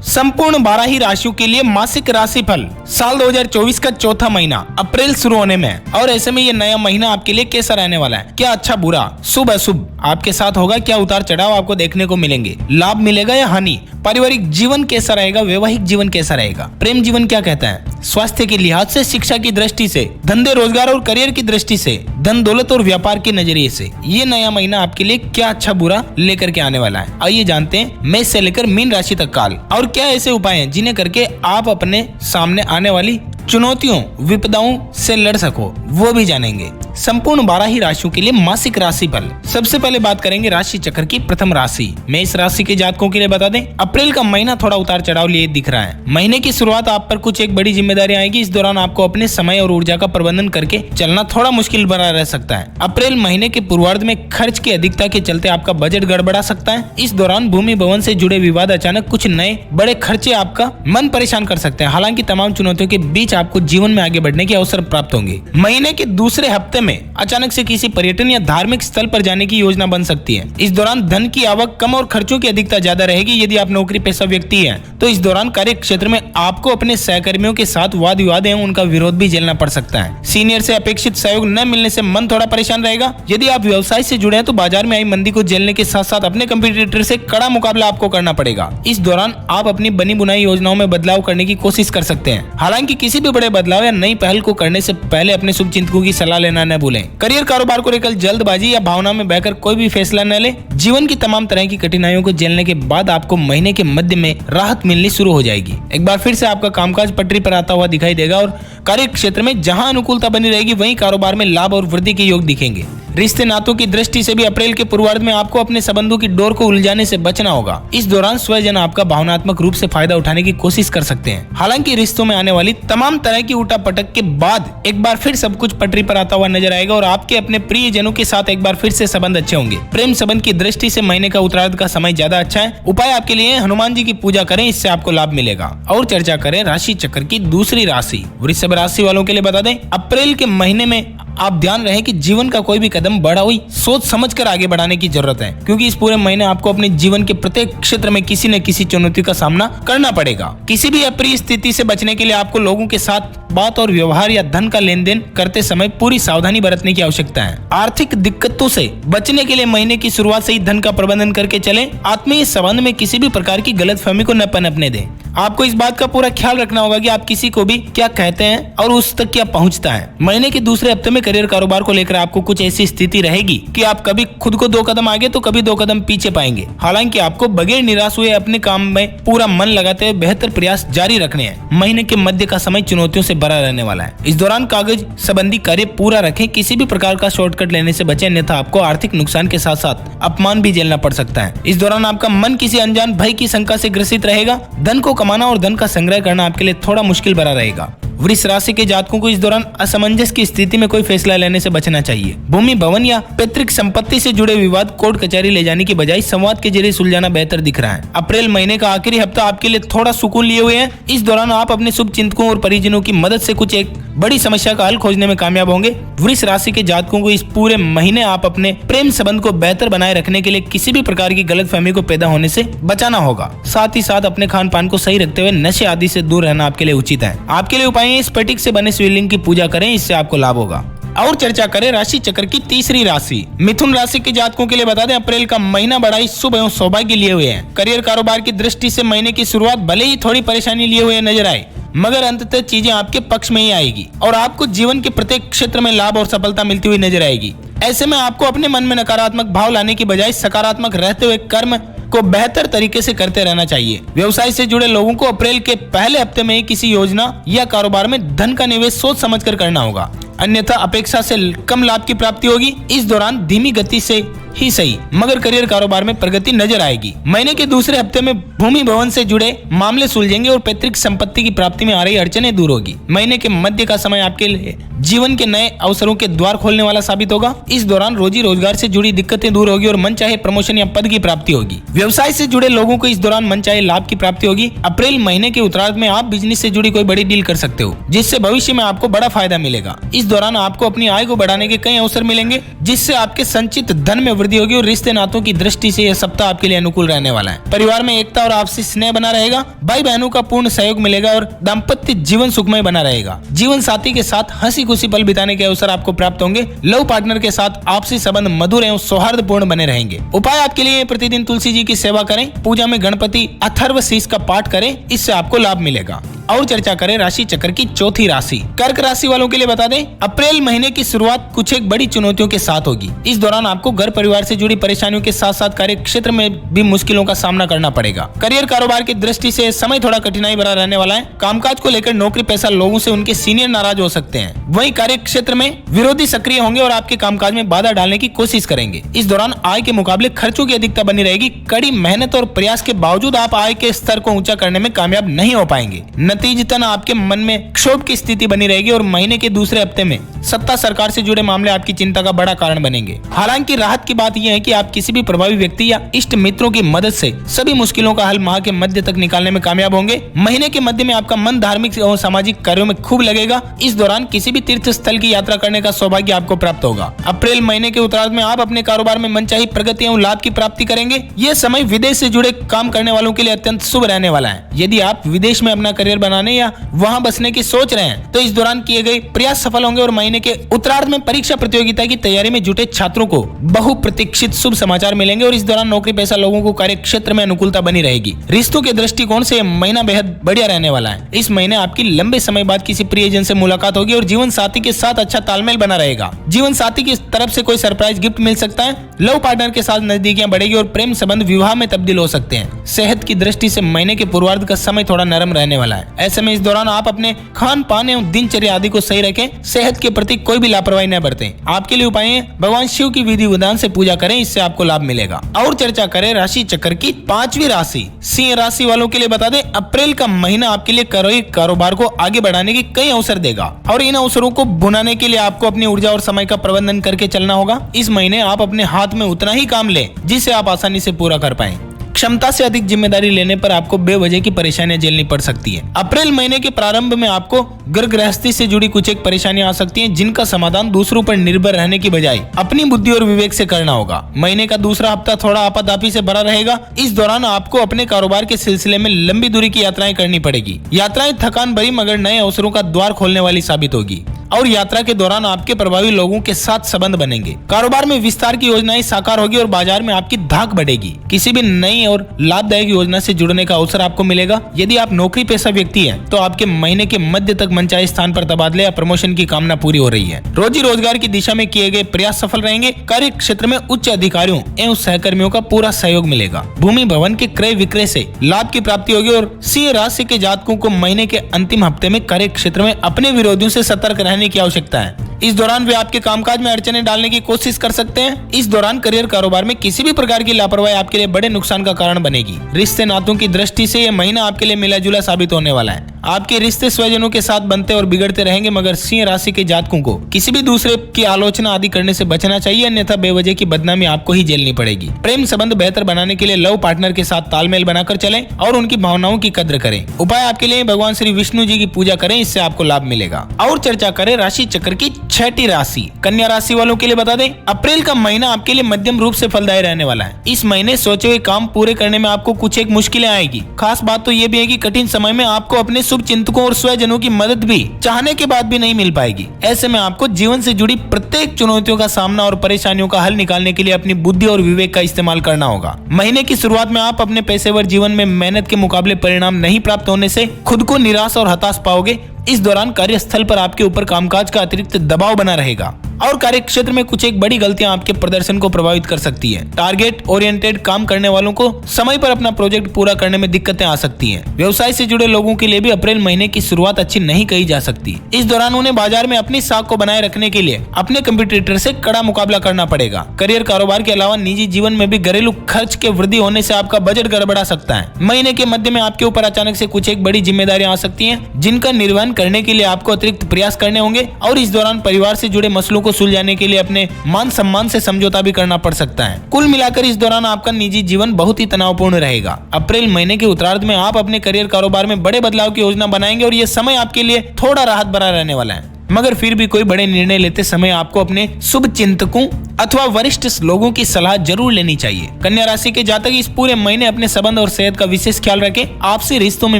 संपूर्ण 12 ही राशियों के लिए मासिक राशिफल साल 2024 का चौथा महीना अप्रैल शुरू होने में है और ऐसे में ये नया महीना आपके लिए कैसा रहने वाला है, क्या अच्छा बुरा शुभ अशुभ आपके साथ होगा, क्या उतार चढ़ाव आपको देखने को मिलेंगे, लाभ मिलेगा या हानि, पारिवारिक जीवन कैसा रहेगा, वैवाहिक जीवन कैसा रहेगा, प्रेम जीवन क्या कहता है, स्वास्थ्य के लिहाज से, शिक्षा की दृष्टि से, धंधे रोजगार और करियर की दृष्टि से, धन दौलत और व्यापार के नजरिए से ये नया महीना आपके लिए क्या अच्छा बुरा लेकर के आने वाला है। आइए जानते हैं मेष से लेकर मीन राशि तक काल और क्या ऐसे उपाय हैं जिन्हें करके आप अपने सामने आने वाली चुनौतियों विपदाओं से लड़ सको, वो भी जानेंगे। संपूर्ण 12 ही राशियों के लिए मासिक राशिफल। सबसे पहले बात करेंगे राशि चक्र की प्रथम राशि मेष राशि के जातकों के लिए बता दें, अप्रैल का महीना थोड़ा उतार चढ़ाव लिए दिख रहा है। महीने की शुरुआत आप पर कुछ एक बड़ी जिम्मेदारी आएगी। इस दौरान आपको अपने समय और ऊर्जा का प्रबंधन करके चलना थोड़ा मुश्किल बना रह सकता है। अप्रैल महीने के पूर्वार्ध में खर्च की अधिकता के चलते आपका बजट गड़बड़ा सकता है। इस दौरान भूमि भवन से जुड़े विवाद, अचानक कुछ नए बड़े खर्चे आपका मन परेशान कर सकते हैं। हालांकि तमाम चुनौतियों के बीच आपको जीवन में आगे बढ़ने के अवसर प्राप्त होंगे। महीने के दूसरे हफ्ते में अचानक से किसी पर्यटन या धार्मिक स्थल पर जाने की योजना बन सकती है। इस दौरान धन की आवक कम और खर्चों की अधिकता ज्यादा रहेगी। यदि आप नौकरी पेशा व्यक्ति हैं तो इस दौरान कार्य क्षेत्र में आपको अपने सहकर्मियों के साथ वाद विवाद एवं उनका विरोध भी झेलना पड़ सकता है। सीनियर से अपेक्षित सहयोग न मिलने से मन थोड़ा परेशान रहेगा। यदि आप व्यवसाय से जुड़े हैं तो बाजार में आई मंदी को झेलने के साथ साथ अपने कंपटीटर से कड़ा मुकाबला आपको करना पड़ेगा। इस दौरान आप अपनी बनी बुनाई योजनाओं में बदलाव करने की कोशिश कर सकते हैं। हालांकि किसी भी बड़े बदलाव या नई पहल को करने से पहले अपने शुभचिंतकों की सलाह लेना न भूलें। करियर कारोबार को लेकर जल्दबाजी या भावना में बहकर कोई भी फैसला न ले। जीवन की तमाम तरह की कठिनाइयों को झेलने के बाद आपको महीने के मध्य में राहत मिलनी शुरू हो जाएगी। एक बार फिर से आपका कामकाज पटरी पर आता हुआ दिखाई देगा और कार्य क्षेत्र में जहां अनुकूलता बनी रहेगी वहीं कारोबार में लाभ और वृद्धि के योग दिखेंगे। रिश्ते नातों की दृष्टि से भी अप्रैल के पूर्वार्ध में आपको अपने संबंधों की डोर को उलझाने से बचना होगा। इस दौरान स्वजन आपका भावनात्मक रूप से फायदा उठाने की कोशिश कर सकते हैं। हालांकि रिश्तों में आने वाली तमाम तरह की उठापटक के बाद एक बार फिर सब कुछ पटरी पर आता हुआ नजर आएगा और आपके अपने प्रियजनों के साथ एक बार फिर से संबंध अच्छे होंगे। प्रेम संबंध की दृष्टि से महीने का उत्तरार्ध का समय ज्यादा अच्छा है। उपाय आपके लिए हनुमान जी की पूजा करें, इससे आपको लाभ मिलेगा। और चर्चा करें राशि चक्र की दूसरी राशि वृषभ राशि वालों के लिए बता दें, अप्रैल के महीने में आप ध्यान रहे कि जीवन का कोई भी कदम बड़ा हुई सोच समझकर आगे बढ़ाने की जरूरत है, क्योंकि इस पूरे महीने आपको अपने जीवन के प्रत्येक क्षेत्र में किसी न किसी चुनौती का सामना करना पड़ेगा। किसी भी अप्रिय स्थिति से बचने के लिए आपको लोगों के साथ बात और व्यवहार या धन का लेन देन करते समय पूरी सावधानी बरतने की आवश्यकता है। आर्थिक दिक्कतों से बचने के लिए महीने की शुरुआत से ही धन का प्रबंधन करके चलें। आत्मीय संबंध में किसी भी प्रकार की गलतफहमी को न पनपने दें। आपको इस बात का पूरा ख्याल रखना होगा कि आप किसी को भी क्या कहते हैं और उस तक क्या पहुंचता है। महीने के दूसरे हफ्ते में करियर कारोबार को लेकर आपको कुछ ऐसी स्थिति रहेगी कि आप कभी खुद को 2 कदम आगे तो कभी 2 कदम पीछे पाएंगे। हालांकि आपको बगैर निराश हुए अपने काम में पूरा मन लगाते हुए बेहतर प्रयास जारी रखने हैं। महीने के मध्य का समय चुनौतियों से भरा रहने वाला है। इस दौरान कागज संबंधी कार्य पूरा रखें। किसी भी प्रकार का शॉर्टकट लेने से बचें, अन्यथा आपको आर्थिक नुकसान के साथ साथ अपमान भी झेलना पड़ सकता है। इस दौरान आपका मन किसी अनजान भय की शंका से ग्रसित रहेगा। धन को कमाना और धन का संग्रह करना आपके लिए थोड़ा मुश्किल भरा रहेगा। वृष राशि के जातकों को इस दौरान असमंजस की स्थिति में कोई फैसला लेने से बचना चाहिए। भूमि भवन या पैतृक संपत्ति से जुड़े विवाद कोर्ट कचहरी ले जाने की बजाय संवाद के जरिए सुलझाना बेहतर दिख रहा है। अप्रैल महीने का आखिरी हफ्ता आपके लिए थोड़ा सुकून लिए हुए है। इस दौरान आप अपने शुभ चिंतकों और परिजनों की मदद से कुछ एक बड़ी समस्या का हल खोजने में कामयाब होंगे। वृष राशि के जातकों को इस पूरे महीने आप अपने प्रेम संबंध को बेहतर बनाए रखने के लिए किसी भी प्रकार की गलतफहमी को पैदा होने से बचाना होगा। साथ ही साथ अपने खान पान को सही रखते हुए नशे आदि से दूर रहना आपके लिए उचित है। आपके लिए उपाय स्फटिक से बने शिवलिंग की पूजा करें, इससे आपको लाभ होगा। और चर्चा करें राशि चक्र की तीसरी राशि मिथुन राशि के जातकों के लिए बता दें, अप्रैल का महीना बड़ा ही शुभ एवं सौभाग्य लिए हुए है। करियर कारोबार की दृष्टि से महीने की शुरुआत भले ही थोड़ी परेशानी लिए हुए नजर आए, मगर अंततः चीजें आपके पक्ष में ही आएगी और आपको जीवन के प्रत्येक क्षेत्र में लाभ और सफलता मिलती हुई नजर आएगी। ऐसे में आपको अपने मन में नकारात्मक भाव लाने की बजाय सकारात्मक रहते हुए कर्म को बेहतर तरीके से करते रहना चाहिए। व्यवसाय से जुड़े लोगों को अप्रैल के पहले हफ्ते में ही किसी योजना या कारोबार में धन का निवेश सोच समझकर करना होगा, अन्यथा अपेक्षा से कम लाभ की प्राप्ति होगी। इस दौरान धीमी गति से ही सही मगर करियर कारोबार में प्रगति नजर आएगी। महीने के दूसरे हफ्ते में भूमि भवन से जुड़े मामले सुलझेंगे और पैतृक संपत्ति की प्राप्ति में आ रही अड़चनें दूर होगी। महीने के मध्य का समय आपके लिए जीवन के नए अवसरों के द्वार खोलने वाला साबित होगा। इस दौरान रोजी रोजगार से जुड़ी दिक्कतें दूर होगी और मनचाहे प्रमोशन या पद की प्राप्ति होगी। व्यवसाय से जुड़े लोगों को इस दौरान मनचाहे लाभ की प्राप्ति होगी। अप्रैल महीने के उत्तरार्ध में आप बिजनेस से जुड़ी कोई बड़ी डील कर सकते हो, जिससे भविष्य में आपको बड़ा फायदा मिलेगा। इस दौरान आपको अपनी आय को बढ़ाने के कई अवसर मिलेंगे, जिससे आपके संचित धन में वृद्धि होगी और रिश्ते नातों की दृष्टि से यह सप्ताह आपके लिए अनुकूल रहने वाला है। परिवार में एकता और आपसी स्नेह बना रहेगा, भाई बहनों का पूर्ण सहयोग मिलेगा और दाम्पत्य जीवन सुखमय बना रहेगा। जीवन साथी के साथ हंसी खुशी पल बिताने के अवसर आपको प्राप्त होंगे। लव पार्टनर के साथ आपसी संबंध मधुर एवं सौहार्दपूर्ण बने रहेंगे। उपाय आपके लिए प्रतिदिन तुलसी जी की सेवा करें, पूजा में गणपति अथर्वशीष का पाठ करें, इससे आपको लाभ मिलेगा। और चर्चा करें राशि चक्र की चौथी राशि कर्क राशि वालों के लिए बता दें, अप्रैल महीने की शुरुआत कुछ एक बड़ी चुनौतियों के साथ होगी। इस दौरान आपको घर परिवार से जुड़ी परेशानियों के साथ साथ कार्य क्षेत्र में भी मुश्किलों का सामना करना पड़ेगा। करियर कारोबार की दृष्टि से समय थोड़ा कठिनाई भरा रहने वाला है। कामकाज को लेकर नौकरी पेशा लोगों से उनके सीनियर नाराज हो सकते हैं। वहीं कार्य क्षेत्र में विरोधी सक्रिय होंगे और आपके कामकाज में बाधा डालने की कोशिश करेंगे। इस दौरान आय के मुकाबले खर्चों की अधिकता बनी रहेगी। कड़ी मेहनत और प्रयास के बावजूद आप आय के स्तर को ऊंचा करने में कामयाब नहीं हो पाएंगे। नतीजतन आपके मन में क्षोभ की स्थिति बनी रहेगी और महीने के दूसरे हफ्ते में सत्ता सरकार से जुड़े मामले आपकी चिंता का बड़ा कारण बनेंगे। हालांकि राहत की बात यह है कि आप किसी भी प्रभावी व्यक्ति या इष्ट मित्रों की मदद से सभी मुश्किलों का हल माह के मध्य तक निकालने में कामयाब होंगे। महीने के मध्य में आपका मन धार्मिक और सामाजिक कार्यों में खूब लगेगा। इस दौरान किसी भी तीर्थ स्थल की यात्रा करने का सौभाग्य आपको प्राप्त होगा। अप्रैल महीने के उत्तरार्ध में आप अपने कारोबार में मनचाही प्रगति एवं लाभ की प्राप्ति करेंगे। यह समय विदेश से जुड़े काम करने वालों के लिए अत्यंत शुभ रहने वाला है। यदि आप विदेश में अपना करियर बनाने या वहां बसने की सोच रहे हैं तो इस दौरान किए गए प्रयास सफल होंगे और महीने के उत्तरार्ध में परीक्षा प्रतियोगिता की तैयारी में जुटे छात्रों को बहुप्रतीक्षित शुभ समाचार मिलेंगे और इस दौरान नौकरी पेशा लोगों को कार्य क्षेत्र में अनुकूलता बनी रहेगी। रिश्तों के दृष्टिकोण से यह महीना बेहद बढ़िया रहने वाला है। इस महीने आपकी लंबे समय बाद किसी प्रियजन से मुलाकात होगी और जीवन साथी के साथ अच्छा तालमेल बना रहेगा। जीवन साथी की तरफ से कोई सरप्राइज गिफ्ट मिल सकता है। लव पार्टनर के साथ नजदीकियां बढ़ेगी और प्रेम संबंध विवाह में तब्दील हो सकते हैं। सेहत की दृष्टि से महीने के पूर्वार्ध का समय थोड़ा नरम रहने वाला है। ऐसे में इस दौरान आप अपने खान पान एवं दिनचर्या आदि को सही रखें। सेहत के प्रति कोई भी लापरवाही न बरतें। आपके लिए उपाय है भगवान शिव की विधि विधान से पूजा करें, इससे आपको लाभ मिलेगा। और चर्चा करें राशि चक्र की पांचवी राशि सिंह राशि वालों के लिए बता दें, अप्रैल का महीना आपके लिए कारोबार को आगे बढ़ाने के कई अवसर देगा और इन अवसरों को भुनाने के लिए आपको अपनी ऊर्जा और समय का प्रबंधन करके चलना होगा। इस महीने आप अपने हाथ में उतना ही काम लें जिसे आप आसानी से पूरा कर पाएं। क्षमता से अधिक जिम्मेदारी लेने पर आपको बेवजह की परेशानियां झेलनी पड़ सकती है। अप्रैल महीने के प्रारंभ में आपको घर गृहस्थी से जुड़ी कुछ एक परेशानियां आ सकती हैं, जिनका समाधान दूसरों पर निर्भर रहने की बजाय अपनी बुद्धि और विवेक से करना होगा। महीने का दूसरा हफ्ता थोड़ा आपाधापी से भरा रहेगा। इस दौरान आपको अपने कारोबार के सिलसिले में लंबी दूरी की यात्राएं करनी पड़ेगी। यात्राएं थकान भरी मगर नए अवसरों का द्वार खोलने वाली साबित होगी और यात्रा के दौरान आपके प्रभावी लोगों के साथ संबंध बनेंगे। कारोबार में विस्तार की योजनाएं साकार होगी और बाजार में आपकी धाक बढ़ेगी। किसी भी नई और लाभदायक योजना से जुड़ने का अवसर आपको मिलेगा। यदि आप नौकरी पेशा व्यक्ति हैं तो आपके महीने के मध्य तक मनचाहे स्थान पर तबादले या प्रमोशन की कामना पूरी हो रही है। रोजी रोजगार की दिशा में किए गए प्रयास सफल रहेंगे। कार्य क्षेत्र में उच्च अधिकारियों एवं सहकर्मियों का पूरा सहयोग मिलेगा। भूमि भवन के क्रय विक्रय से लाभ की प्राप्ति होगी और सिंह राशि के जातकों को महीने के अंतिम हफ्ते में कार्य क्षेत्र में अपने विरोधियों से सतर्क रहने की आवश्यकता है। इस दौरान वे आपके कामकाज में अड़चने डालने की कोशिश कर सकते हैं। इस दौरान करियर कारोबार में किसी भी प्रकार की लापरवाही आपके लिए बड़े नुकसान का कारण बनेगी। रिश्ते नातों की दृष्टि से यह महीना आपके लिए मिला जुला साबित होने वाला है। आपके रिश्ते स्वजनों के साथ बनते और बिगड़ते रहेंगे, मगर सिंह राशि के जातकों को किसी भी दूसरे की आलोचना आदि करने से बचना चाहिए, अन्यथा बेवजह की बदनामी आपको ही झेलनी पड़ेगी। प्रेम संबंध बेहतर बनाने के लिए लव पार्टनर के साथ तालमेल बनाकर चलें और उनकी भावनाओं की कद्र करें। उपाय आपके लिए भगवान श्री विष्णु जी की पूजा करें, इससे आपको लाभ मिलेगा। और चर्चा करें राशि चक्र की छठी राशि कन्या राशि वालों के लिए बता दें, अप्रैल का महीना आपके लिए मध्यम रूप से फलदायी रहने वाला है। इस महीने सोचे हुए काम पूरे करने में आपको कुछ एक मुश्किलें आएगी। खास बात तो ये भी है कि कठिन समय में आपको अपने शुभ चिंतकों और स्वजनों की मदद भी चाहने के बाद भी नहीं मिल पाएगी। ऐसे में आपको जीवन से जुड़ी प्रत्येक चुनौतियों का सामना और परेशानियों का हल निकालने के लिए अपनी बुद्धि और विवेक का इस्तेमाल करना होगा। महीने की शुरुआत में आप अपने पेशेवर जीवन में मेहनत के मुकाबले परिणाम नहीं प्राप्त होने से खुद को निराश और हताश पाओगे। इस दौरान कार्यस्थल पर आपके ऊपर कामकाज का अतिरिक्त दबाव बना रहेगा और कार्य क्षेत्र में कुछ एक बड़ी गलतियां आपके प्रदर्शन को प्रभावित कर सकती है। टारगेट ओरिएंटेड काम करने वालों को समय पर अपना प्रोजेक्ट पूरा करने में दिक्कतें आ सकती हैं। व्यवसाय से जुड़े लोगों के लिए भी अप्रैल महीने की शुरुआत अच्छी नहीं कही जा सकती। इस दौरान उन्हें बाजार में अपनी साख को बनाए रखने के लिए अपने कंपटीटर से कड़ा मुकाबला करना पड़ेगा। करियर कारोबार के अलावा निजी जीवन में भी घरेलू खर्च के वृद्धि होने से आपका बजट गड़बड़ा सकता है। महीने के मध्य में आपके ऊपर अचानक से कुछ एक बड़ी जिम्मेदारियां आ सकती हैं, जिनका निर्वहन करने के लिए आपको अतिरिक्त प्रयास करने होंगे और इस दौरान परिवार से जुड़े मसलों को सुलझाने के लिए अपने मान सम्मान से समझौता भी करना पड़ सकता है। कुल मिलाकर इस दौरान आपका निजी जीवन बहुत ही तनावपूर्ण रहेगा। अप्रैल महीने के उत्तरार्ध में आप अपने करियर कारोबार में बड़े बदलाव की योजना बनाएंगे और यह समय आपके लिए थोड़ा राहत भरा रहने वाला है। मगर फिर भी कोई बड़े निर्णय लेते समय आपको अपने शुभ चिंतकों अथवा वरिष्ठ लोगों की सलाह जरूर लेनी चाहिए। कन्या राशि के जातक इस पूरे महीने अपने संबंध और सेहत का विशेष ख्याल रखें। आपसी रिश्तों में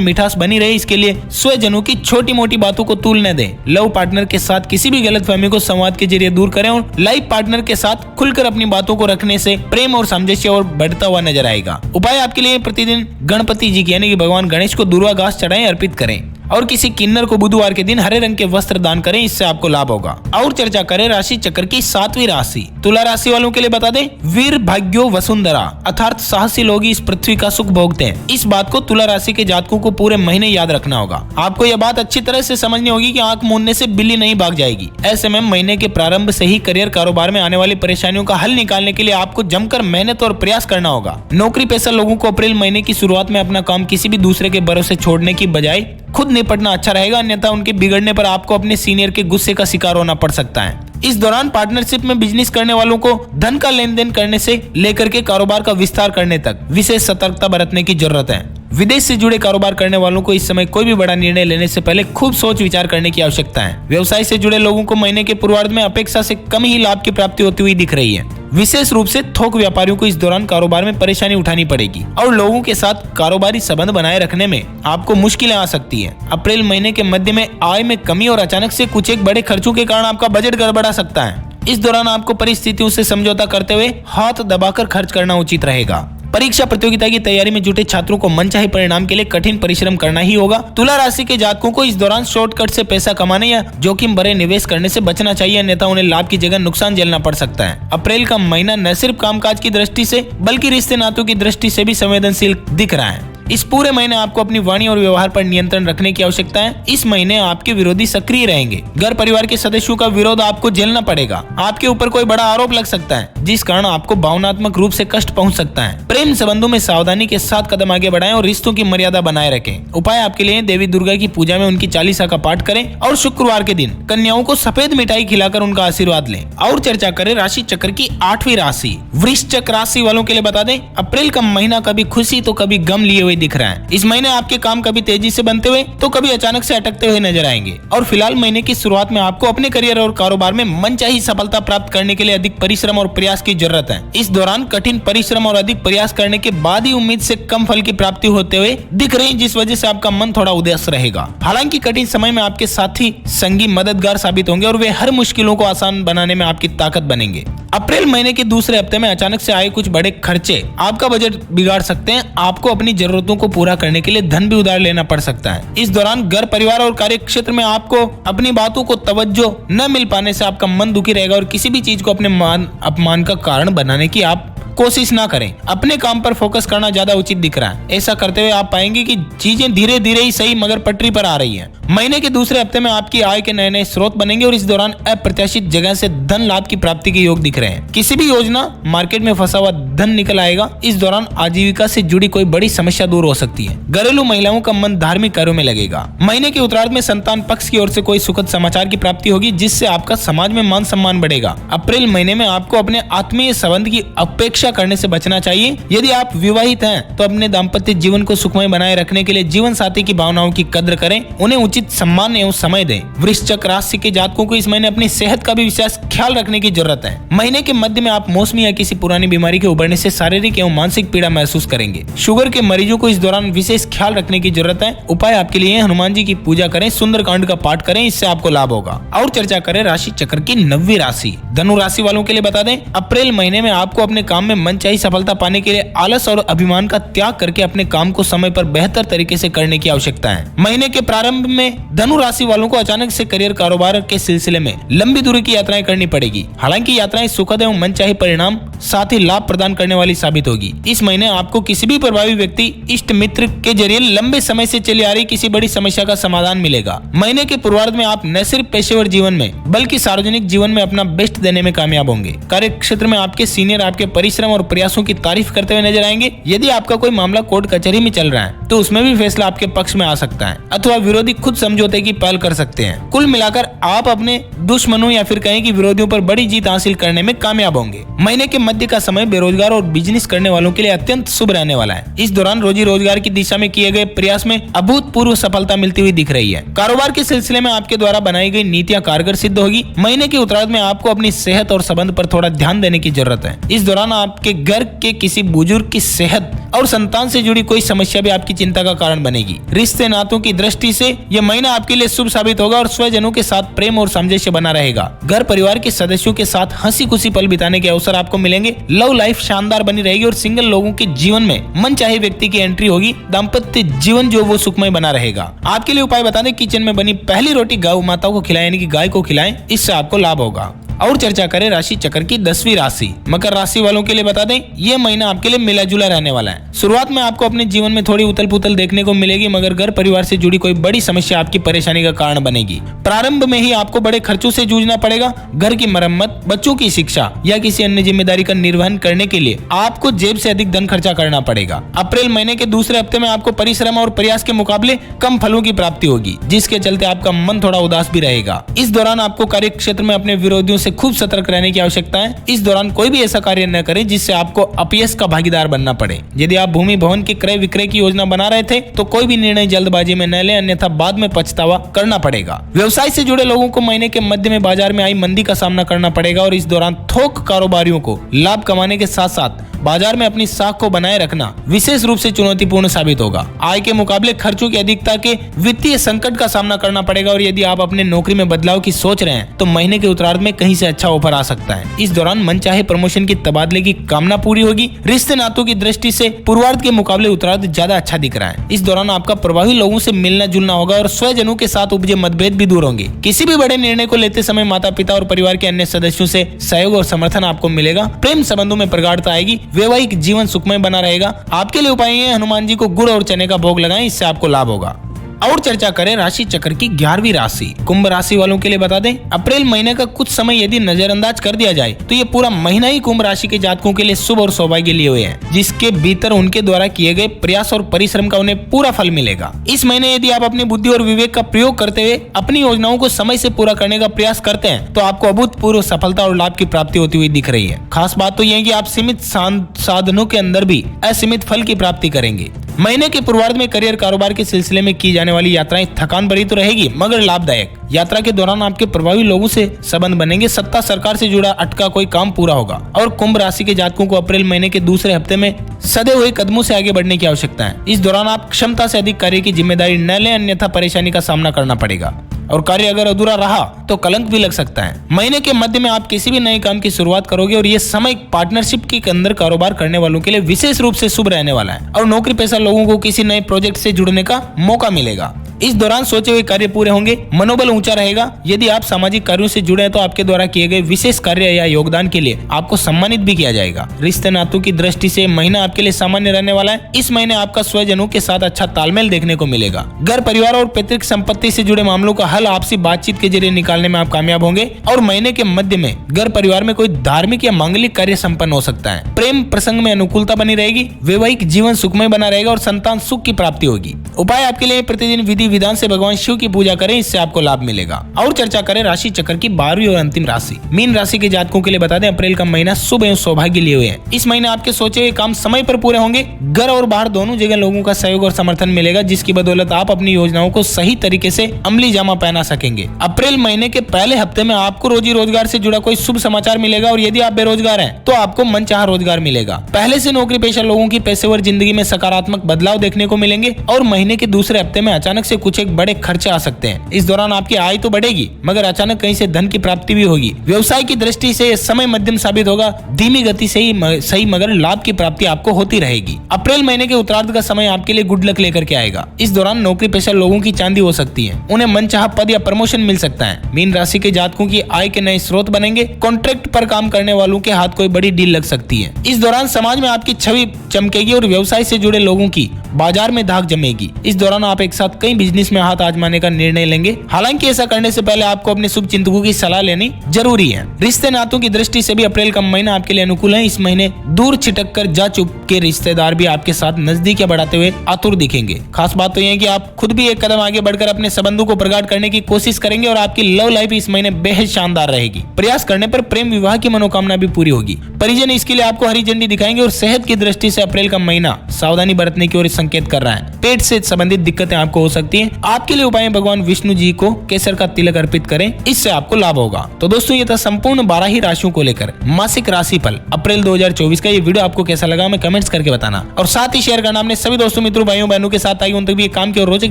मिठास बनी रहे, इसके लिए स्वजनों की छोटी मोटी बातों को तूल न दें। लव पार्टनर के साथ किसी भी गलतफहमी को संवाद के जरिए दूर करें और लाइफ पार्टनर के साथ खुलकर अपनी बातों को रखने से प्रेम और सामंजस्य और बढ़ता हुआ नजर आएगा। उपाय आपके लिए प्रतिदिन गणपति जी यानी कि भगवान गणेश को दुर्वा घास चढ़ाएं, अर्पित करें और किसी किन्नर को बुधवार के दिन हरे रंग के वस्त्र दान करें, इससे आपको लाभ होगा। और चर्चा करें राशि चक्र की 7वीं राशि तुला राशि वालों के लिए बता दें, वीर भाग्यो वसुंधरा अर्थात साहसी लोग इस पृथ्वी का सुख भोगते हैं। इस बात को तुला राशि के जातकों को पूरे महीने याद रखना होगा। आपको यह बात अच्छी तरह से समझनी होगी कि आंख मूंदने से बिल्ली नहीं भाग जाएगी। ऐसे में महीने के प्रारंभ से ही करियर कारोबार में आने वाली परेशानियों का हल निकालने के लिए आपको जमकर मेहनत और प्रयास करना होगा। नौकरी पेशा लोगों को अप्रैल महीने की शुरुआत में अपना काम किसी भी दूसरे के भरोसे छोड़ने की बजाय खुद निपटना अच्छा रहेगा, अन्यथा उनके बिगड़ने पर आपको अपने सीनियर के गुस्से का शिकार होना पड़ सकता है। इस दौरान पार्टनरशिप में बिजनेस करने वालों को धन का लेन देन करने से लेकर के कारोबार का विस्तार करने तक विशेष सतर्कता बरतने की जरूरत है। विदेश से जुड़े कारोबार करने वालों को इस समय कोई भी बड़ा निर्णय लेने से पहले खूब सोच विचार करने की आवश्यकता है। व्यवसाय से जुड़े लोगों को महीने के पूर्वार्ध में अपेक्षा से कम ही लाभ की प्राप्ति होती हुई दिख रही है। विशेष रूप से थोक व्यापारियों को इस दौरान कारोबार में परेशानी उठानी पड़ेगी और लोगों के साथ कारोबारी संबंध बनाए रखने में आपको मुश्किलें आ सकती है। अप्रैल महीने के मध्य में आय में कमी और अचानक से कुछ एक बड़े खर्चों के कारण आपका बजट गड़बड़ा सकता है। इस दौरान आपको परिस्थितियों से समझौता करते हुए हाथ दबाकर खर्च करना उचित रहेगा। परीक्षा प्रतियोगिता की तैयारी में जुटे छात्रों को मनचाहे परिणाम के लिए कठिन परिश्रम करना ही होगा। तुला राशि के जातकों को इस दौरान शॉर्टकट से पैसा कमाने या जोखिम भरे निवेश करने से बचना चाहिए, अन्यथा उन्हें लाभ की जगह नुकसान झेलना पड़ सकता है। अप्रैल का महीना न सिर्फ कामकाज की दृष्टि से बल्कि रिश्ते नातों की दृष्टि से भी संवेदनशील दिख रहा है। इस पूरे महीने आपको अपनी वाणी और व्यवहार पर नियंत्रण रखने की आवश्यकता है। इस महीने आपके विरोधी सक्रिय रहेंगे। घर परिवार के सदस्यों का विरोध आपको झेलना पड़ेगा। आपके ऊपर कोई बड़ा आरोप लग सकता है जिस कारण आपको भावनात्मक रूप से कष्ट पहुंच सकता है। प्रेम संबंधों में सावधानी के साथ कदम आगे बढ़ाएं और रिश्तों की मर्यादा बनाए रखें। उपाय आपके लिए देवी दुर्गा की पूजा में उनकी चालीसा का पाठ करें और शुक्रवार के दिन कन्याओं को सफेद मिठाई खिलाकर उनका आशीर्वाद लें। और चर्चा करें राशि चक्र की 8वीं राशि वृश्चिक राशि वालों के लिए बता दें, अप्रैल का महीना कभी खुशी तो कभी गम लिए हुए दिख रहा है। इस महीने आपके काम कभी तेजी से बनते हुए तो कभी अचानक से अटकते हुए नजर आएंगे और फिलहाल महीने की शुरुआत में आपको अपने करियर और कारोबार में मनचाही सफलता प्राप्त करने के लिए अधिक परिश्रम और प्रयास की जरूरत है। इस दौरान कठिन परिश्रम और अधिक प्रयास करने के बाद ही उम्मीद से कम फल की प्राप्ति होते हुए दिख रही, जिस वजह से आपका मन थोड़ा उदास रहेगा। हालांकि कठिन समय में आपके साथी संगी मददगार साबित होंगे और वे हर मुश्किलों को आसान बनाने में आपकी ताकत बनेंगे। अप्रैल महीने के दूसरे हफ्ते में अचानक से आए कुछ बड़े खर्चे आपका बजट बिगाड़ सकते हैं। आपको अपनी जरूरतों को पूरा करने के लिए धन भी उधार लेना पड़ सकता है। इस दौरान घर परिवार और कार्य क्षेत्र में आपको अपनी बातों को तवज्जो न मिल पाने से आपका मन दुखी रहेगा और किसी भी चीज को अपने मान अपमान का कारण बनाने की आप कोशिश ना करें। अपने काम पर फोकस करना ज्यादा उचित दिख रहा है। ऐसा करते हुए आप पाएंगे कि चीजें धीरे धीरे ही सही मगर पटरी पर आ रही हैं। महीने के दूसरे हफ्ते में आपकी आय के नए नए स्रोत बनेंगे और इस दौरान अप्रत्याशित जगह से धन लाभ की प्राप्ति के योग दिख रहे हैं। किसी भी योजना मार्केट में फंसा हुआ धन निकल आएगा। इस दौरान आजीविका से जुड़ी कोई बड़ी समस्या दूर हो सकती है। घरेलू महिलाओं का मन धार्मिक कार्यों में लगेगा। महीने के उत्तरार्ध में संतान पक्ष की ओर से कोई सुखद समाचार की प्राप्ति होगी, जिससे आपका समाज में मान सम्मान बढ़ेगा। अप्रैल महीने में आपको अपने आत्मीय संबंध की अपेक्षा करने से बचना चाहिए। यदि आप विवाहित हैं तो अपने दाम्पत्य जीवन को सुखमय बनाए रखने के लिए जीवन साथी की भावनाओं की कद्र करें, उन्हें उचित सम्मान एवं समय दें। वृश्चिक राशि के जातकों को इस महीने अपनी सेहत का भी विशेष ख्याल रखने की जरूरत है। महीने के मध्य में आप मौसमी या किसी पुरानी बीमारी के उभरने से शारीरिक एवं मानसिक पीड़ा महसूस करेंगे। शुगर के मरीजों को इस दौरान विशेष ख्याल रखने की जरूरत है। उपाय आपके लिए हनुमान जी की पूजा करें, सुंदरकांड का पाठ करें, इससे आपको लाभ होगा। और चर्चा करें राशि चक्र की 9वीं राशि धनु राशि वालों के लिए बता दें, अप्रैल महीने में आपको अपने काम में मनचाही सफलता पाने के लिए आलस और अभिमान का त्याग करके अपने काम को समय पर बेहतर तरीके से करने की आवश्यकता है। महीने के प्रारंभ में धनु राशि वालों को अचानक से करियर कारोबार के सिलसिले में लंबी दूरी की यात्राएं करनी पड़ेगी। हालांकि यात्राएं सुखद एवं मनचाही परिणाम साथ ही लाभ प्रदान करने वाली साबित होगी। इस महीने आपको किसी भी प्रभावी व्यक्ति इष्ट मित्र के जरिए लंबे समय से चली आ रही किसी बड़ी समस्या का समाधान मिलेगा। महीने के पूर्वार्ध में आप न सिर्फ पेशेवर जीवन में बल्कि सार्वजनिक जीवन में अपना बेस्ट देने में कामयाब होंगे। कार्य क्षेत्र में आपके सीनियर आपके परिश्रम परिश्रम और प्रयासों की तारीफ करते हुए नजर आएंगे। यदि आपका कोई मामला कोर्ट कचहरी में चल रहा है तो उसमें भी फैसला आपके पक्ष में आ सकता है अथवा विरोधी खुद समझौते की पहल कर सकते हैं। कुल मिलाकर आप अपने दुश्मनों या फिर कहें कि विरोधियों पर बड़ी जीत हासिल करने में कामयाब होंगे। महीने के मध्य का समय बेरोजगार और बिजनेस करने वालों के लिए अत्यंत शुभ रहने वाला है। इस दौरान रोजी रोजगार की दिशा में किए गए प्रयास में अभूतपूर्व सफलता मिलती हुई दिख रही है। कारोबार के सिलसिले में आपके द्वारा बनाई गई नीतियां कारगर सिद्ध होगी। महीने के उत्तरार्ध में आपको अपनी सेहत और संबंध पर थोड़ा ध्यान देने की जरूरत है। इस दौरान आपके घर के किसी बुजुर्ग की सेहत और संतान से जुड़ी कोई समस्या भी आपकी चिंता का कारण बनेगी। रिश्ते नातों की दृष्टि से यह महीना आपके लिए शुभ साबित होगा और स्वजनों के साथ प्रेम और सामंजस्य बना रहेगा। घर परिवार के सदस्यों के साथ हंसी खुशी पल बिताने के अवसर आपको मिलेंगे। लव लाइफ शानदार बनी रहेगी और सिंगल लोगों के जीवन में मनचाहे व्यक्ति की एंट्री होगी। दाम्पत्य जीवन जो वो सुखमय बना रहेगा। आपके लिए उपाय बता दें, किचन में बनी पहली रोटी गौ माता को खिलाएं, यानी कि गाय को खिलाएं, इससे आपको लाभ होगा। और चर्चा करें राशि चक्र की 10वीं राशि मकर राशि वालों के लिए बता दें, यह महीना आपके लिए मिला जुला रहने वाला है। शुरुआत में आपको अपने जीवन में थोड़ी उथल पुथल देखने को मिलेगी, मगर घर परिवार से जुड़ी कोई बड़ी समस्या आपकी परेशानी का कारण बनेगी। प्रारंभ में ही आपको बड़े खर्चों से जूझना पड़ेगा। घर की मरम्मत, बच्चों की शिक्षा या किसी अन्य जिम्मेदारी का निर्वहन करने के लिए आपको जेब से अधिक धन खर्चा करना पड़ेगा। अप्रैल महीने के दूसरे हफ्ते में आपको परिश्रम और प्रयास के मुकाबले कम फलों की प्राप्ति होगी, जिसके चलते आपका मन थोड़ा उदास भी रहेगा। इस दौरान आपको कार्य क्षेत्र में अपने विरोधियों से खूब सतर्क रहने की आवश्यकता है। इस दौरान कोई भी ऐसा कार्य न करें जिससे आपको अपयश का भागीदार बनना पड़े। यदि आप भूमि भवन के क्रय विक्रय की योजना बना रहे थे तो कोई भी निर्णय जल्दबाजी में न लें, अन्यथा बाद में पछतावा करना पड़ेगा। व्यवसाय से जुड़े लोगों को महीने के मध्य में बाजार में आई मंदी का सामना करना पड़ेगा और इस दौरान थोक कारोबारियों को लाभ कमाने के साथ साथ बाजार में अपनी साख को बनाए रखना विशेष रूप से चुनौतीपूर्ण साबित होगा। आय के मुकाबले खर्चों की अधिकता के वित्तीय संकट का सामना करना पड़ेगा और यदि आप अपने नौकरी में बदलाव की सोच रहे हैं तो महीने के उत्तरार्ध में कहीं से अच्छा ऑफर आ सकता है। इस दौरान मनचाहे प्रमोशन की तबादले की कामना पूरी होगी। रिश्ते नातों की दृष्टि से पूर्वार्ध के मुकाबले उत्तरार्ध ज्यादा अच्छा दिख रहा है। इस दौरान आपका प्रभावी लोगों से मिलना जुलना होगा और स्वजनों के साथ उपजे मतभेद भी दूर होंगे। किसी भी बड़े निर्णय को लेते समय माता पिता और परिवार के अन्य सदस्यों से सहयोग और समर्थन आपको मिलेगा। प्रेम संबंधों में प्रगाढ़ता आएगी। वैवाहिक जीवन सुखमय बना रहेगा। आपके लिए उपाय है, हनुमान जी को गुड़ और चने का भोग लगाएं, इससे आपको लाभ होगा। और चर्चा करें राशि चक्र की 11वीं राशि कुंभ राशि वालों के लिए बता दें, अप्रैल महीने का कुछ समय यदि नजरअंदाज कर दिया जाए तो ये पूरा महीना ही कुंभ राशि के जातकों के लिए शुभ और सौभाग्य लिए हुए हैं, जिसके भीतर उनके द्वारा किए गए प्रयास और परिश्रम का उन्हें पूरा फल मिलेगा। इस महीने यदि आप अपनी बुद्धि और विवेक का प्रयोग करते हुए अपनी योजनाओं को समय से पूरा करने का प्रयास करते हैं तो आपको अभूतपूर्व सफलता और लाभ की प्राप्ति होती हुई दिख रही है। खास बात तो यह है कि आप सीमित साधनों के अंदर भी असीमित फल की प्राप्ति करेंगे। महीने के पूर्वार्ध में करियर कारोबार के सिलसिले में की जाने वाली यात्राएं थकान भरी तो रहेगी मगर लाभदायक। यात्रा के दौरान आपके प्रभावी लोगों से संबंध बनेंगे। सत्ता सरकार से जुड़ा अटका कोई काम पूरा होगा और कुंभ राशि के जातकों को अप्रैल महीने के दूसरे हफ्ते में सदे हुए कदमों से आगे बढ़ने की आवश्यकता है। इस दौरान आप क्षमता से अधिक कार्य की जिम्मेदारी न लें, अन्यथा परेशानी का सामना करना पड़ेगा और कार्य अगर अधूरा रहा तो कलंक भी लग सकता है। महीने के मध्य में आप किसी भी नए काम की शुरुआत करोगे और ये समय पार्टनरशिप के अंदर कारोबार करने वालों के लिए विशेष रूप से शुभ रहने वाला है और नौकरी पेशा लोगों को किसी नए प्रोजेक्ट से जुड़ने का मौका मिलेगा। इस दौरान सोचे हुए कार्य पूरे होंगे, मनोबल ऊंचा रहेगा। यदि आप सामाजिक कार्यों से जुड़े हैं तो आपके द्वारा किए गए विशेष कार्य या योगदान के लिए आपको सम्मानित भी किया जाएगा। रिश्ते नातों की दृष्टि से महीना आपके लिए सामान्य रहने वाला है। इस महीने आपका स्वजनों के साथ अच्छा तालमेल देखने को मिलेगा। घर परिवार और पैतृक संपत्ति से जुड़े मामलों का हल आपसी बातचीत के जरिए निकालने में आप कामयाब होंगे और महीने के मध्य में घर परिवार में कोई धार्मिक या मांगलिक कार्य संपन्न हो सकता है। प्रेम प्रसंग में अनुकूलता बनी रहेगी। वैवाहिक जीवन सुखमय बना रहेगा और संतान सुख की प्राप्ति होगी। उपाय आपके लिए प्रतिदिन विधि विधान से भगवान शिव की पूजा करें, इससे आपको लाभ मिलेगा। और चर्चा करें राशि चक्र की 12वीं और अंतिम राशि मीन राशि के जातकों के लिए बता दें, अप्रैल का महीना शुभ एवं सौभाग्य लिए हुए हैं। इस महीने आपके सोचे हुए काम समय पर पूरे होंगे। घर और बाहर दोनों जगह लोगों का सहयोग और समर्थन मिलेगा, जिसकी बदौलत आप अपनी योजनाओं को सही तरीके से अमली जामा पहना सकेंगे। अप्रैल महीने के पहले हफ्ते में आपको रोजी रोजगार से जुड़ा कोई शुभ समाचार मिलेगा और यदि आप बेरोजगार हैं तो आपको मनचाहा रोजगार मिलेगा। पहले से नौकरी पेशा लोगों की पेशेवर जिंदगी में सकारात्मक बदलाव देखने को मिलेंगे और महीने के दूसरे हफ्ते में अचानक से कुछ एक बड़े खर्चे आ सकते हैं। इस दौरान आपकी आय तो बढ़ेगी मगर अचानक कहीं से धन की प्राप्ति भी होगी। व्यवसाय की दृष्टि से यह समय मध्यम साबित होगा। धीमी गति से ही सही मगर लाभ की प्राप्ति आपको होती रहेगी। अप्रैल महीने के उत्तरार्ध का समय आपके लिए गुड लक लेकर के आएगा। इस दौरान नौकरी पेशा लोगों की चांदी हो सकती है। उन्हें मनचाहा पद या प्रमोशन मिल सकता है। मीन राशि के जातकों की आय के नए स्रोत बनेंगे। कॉन्ट्रैक्ट पर काम करने वालों के हाथ कोई बड़ी डील लग सकती है। इस दौरान समाज में आपकी छवि चमकेगी और व्यवसाय से जुड़े लोगों की बाजार में धाक जमेगी। इस दौरान आप एक साथ कई बिजनेस में हाथ आजमाने का निर्णय लेंगे। हालांकि ऐसा करने से पहले आपको अपने शुभ चिंतकों की सलाह लेनी जरूरी है। रिश्ते नातों की दृष्टि से भी अप्रैल का महीना आपके लिए अनुकूल है। इस महीने दूर छिटक कर जा चुके रिश्तेदार भी आपके साथ नजदीकियां बढ़ाते हुए आतुर दिखेंगे। खास बात तो यह है कि आप खुद भी एक कदम आगे बढ़कर अपने संबंधों को प्रगाढ़ करने की कोशिश करेंगे और आपकी लव लाइफ इस महीने बेहद शानदार रहेगी। प्रयास करने पर प्रेम विवाह की मनोकामना भी पूरी होगी। परिजन इसके लिए आपको हरी झंडी दिखाएंगे और सेहत की दृष्टि से अप्रैल का महीना सावधानी बरतने की ओर संकेत कर रहा है। पेट से संबंधित दिक्कतें आपको हो सकती हैं। आपके लिए उपाय भगवान विष्णु जी को केसर का तिलक अर्पित करें, इससे आपको लाभ होगा। तो दोस्तों ये था संपूर्ण 12 ही राशियों को लेकर मासिक राशिफल अप्रैल 2024 का। ये वीडियो आपको कैसा लगा हमें कमेंट्स करके बताना और साथ ही शेयर करना अपने सभी दोस्तों मित्रों भाइयों बहनों के साथ, ताकि उन तक भी काम की और रोचक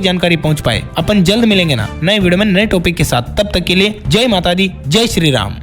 जानकारी पहुंच पाए। अपन जल्द मिलेंगे ना नए वीडियो में नए टॉपिक के साथ। तब तक के लिए जय माता दी, जय श्री राम।